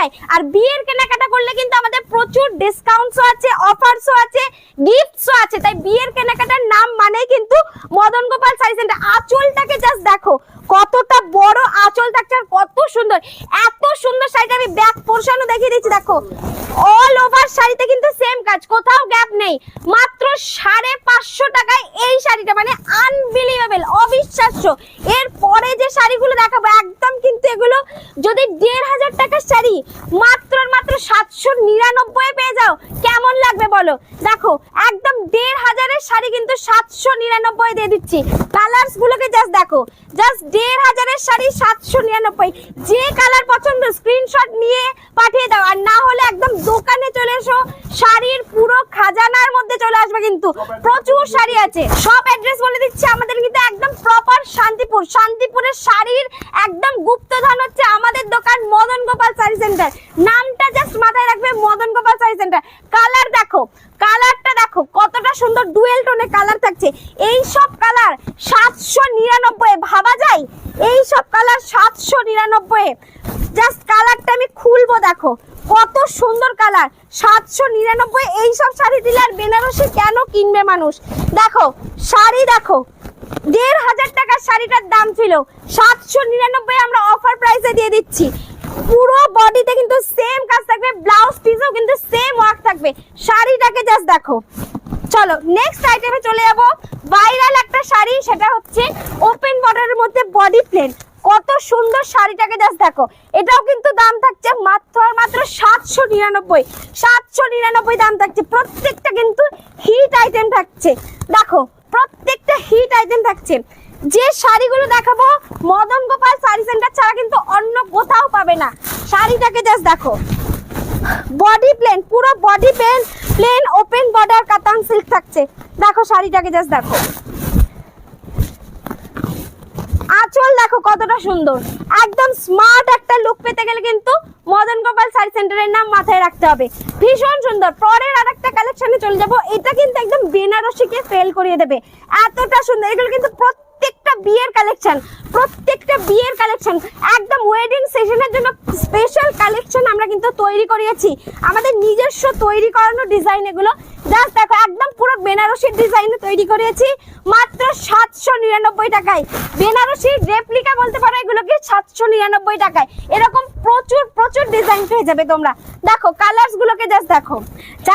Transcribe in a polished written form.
টাকায়। আর বিয়ের কেনাকাটা করলে কিন্তু আমাদের প্রচুর ডিসকাউন্টসও আছে, অফারসও আছে, গিফটসও আছে। তাই বিয়ের কেনাকাটার নাম মানেই কিন্তু মদন গোপাল শাড়ি সেন্টার। আঁচলটাকে জাস্ট দেখো কতটা বড় আঁচল থাকছে আর কত সুন্দর। এত সুন্দর শাড়িটা আমি ব্যাক পোরশনও দেখিয়ে দিচ্ছি। দেখো অল ওভার শাড়িতে কিন্তু সেম কাজ, কোথাও গ্যাপ নেই। মাত্র 550 টাকায় এই শাড়িটা, মানে আনবিলিভেবল, অবিশ্বাস্য। এর পরে যে শাড়িগুলো দেখাবো একদম কিন্তু এগুলো যদি 1500 টাকার শাড়ি মাত্র 799 পেয়ে যাও, কেমন লাগবে বলো? দেখো একদম 1500 শাড়ি কিন্তু 799 দিয়ে দিচ্ছি। কালারস গুলোকে জাস্ট দেখো, জাস্ট 1500 শাড়ি 799। যে কালার পছন্দ স্ক্রিনশট নিয়ে পাঠিয়ে দাও, আর না হলে একদম দোকানে চলে এসো, শাড়ির পুরো খাজানার মধ্যে চলে আসবে। কিন্তু প্রচুর শাড়ি আছে। সব অ্যাড্রেস বলে দিচ্ছি আমাদের কিন্তু একদম প্রপার শান্তিপুর। শান্তিপুরের শাড়ির একদম গুপ্তধন হচ্ছে আমাদের দোকান মদন গোপাল শাড়ি সেন্টার। নামটা জাস্ট মাথায় রাখবে, মদন গোপাল শাড়ি সেন্টার। কালার দেখো, কালারটা দেখো কতটা সুন্দর, ডুয়েল টোনে কালার থাকছে। এই সব কালার 799, ভাবা যায়? এই সব কালার 799। জাস্ট কালারটা আমি খুলবো, দেখো কত সুন্দর কালার। 799 এই সব শাড়ি দিলে আর বেনারসি কেন কিনবে মানুষ? দেখো শাড়ি দেখো, 1500 টাকার শাড়িটার দাম ছিল 799, আমরা অফার প্রাইসে দিয়ে দিচ্ছি। পুরো বডিতে কিন্তু সেম কাজ থাকবে, ব্লাউজ পিসেও কিন্তু সেম ওয়ার্ক থাকবে। শাড়িটাকে জাস্ট দেখো। চলো নেক্সট আইটেমে চলে যাব। ভাইরাল একটা শাড়ি, সেটা হচ্ছে ওপেন বর্ডারের মধ্যে বডি প্লেন। কত সুন্দর শাড়িটাকে জাস্ট দেখো। এটাও কিন্তু দাম থাকছে মাত্র 799। 799 দাম থাকছে। প্রত্যেকটা কিন্তু হিট আইটেম থাকছে। দেখো প্রত্যেকটা হিট আইটেম থাকছে। যে শাড়িগুলো দেখাবো মদন গোপাল শাড়ি সেন্টার ছাড়া কিন্তু অন্য কোথাও পাবে না। শাড়িটাকে জাস্ট দেখো, বডি প্লেন, পুরো বডি প্লেন ওপেন বর্ডার কাতান সিল্ক থাকছে। দেখো শাড়িটাকে জাস্ট দেখো, আঁচল দেখো কতটা সুন্দর। একদম স্মার্ট একটা লুক পেতে গেলে কিন্তু মদন গোপাল শাড়ি সেন্টারের নাম মাথায় রাখতে হবে। ভীষণ সুন্দর। পরের আরেকটা কালেকশনে চলে যাব। এটা কিন্তু একদম বেনারসিকে ফেল করিয়ে দেবে, এতটা সুন্দর। এগুলো কিন্তু প্রত্যেকটা বিয়ের কালেকশন, প্রত্যেকটা বিয়ের কালেকশন। একদম ওয়েডিং সেশনের জন্য স্পেশাল কালেকশন আমরা কিন্তু তৈরি করিয়েছি, আমাদের নিজস্ব তৈরি করানো ডিজাইন। এগুলো জাস্ট দেখো একদম পুরো বেনারসির ডিজাইনে তৈরি করিয়েছি মাত্র 799 টাকায়। বেনারসির রেপ্লিকা বলতে পারো এগুলোকে, 799 টাকায়। এরকম প্রচুর প্রচুর ডিজাইন পেয়ে যাবে তোমরা। দেখো কালার্স গুলোকে জাস্ট দেখো।